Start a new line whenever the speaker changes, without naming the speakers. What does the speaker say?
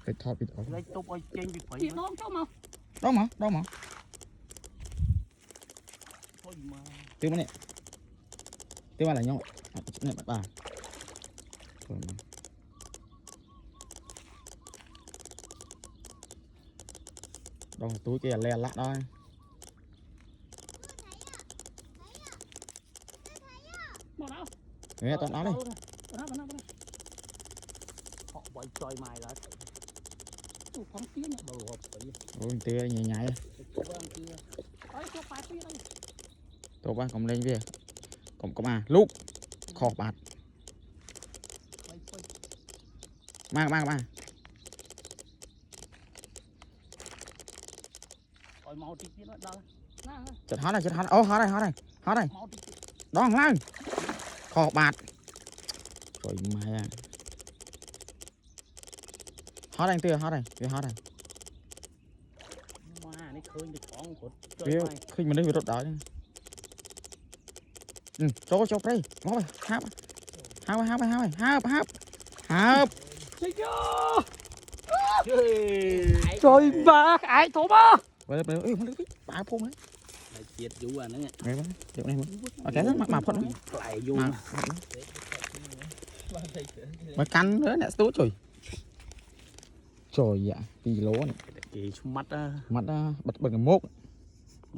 phải thọt bị thọt
lấy tụp ở trên bị phải
đó mà
thôi mà
tiêu này tiêu là nhau này bà đâu túi kia le lạ đó nghe tao nói đi
họ quay chơi mày là phóng tiếng đồ hộp
ôi tươi nhảy nhảy tôi ba cầm lên về cầm à lúc khọ bạt mang chật hót này ô hót này đó ngang khọ bạt rồi mày à hót này tươi hót này khi mình đi về rốt đó cho đây ngó mày háp
trời ba ai thổ ba
vậy là ơiมันปลาพงđấy
chết chú à nó
này mà kiểu này mà cái rất mập phật
lại vô
mà cắn nữa nè tốt trời dạ kỳ lố này
kỳ mắt
bật bằng mốc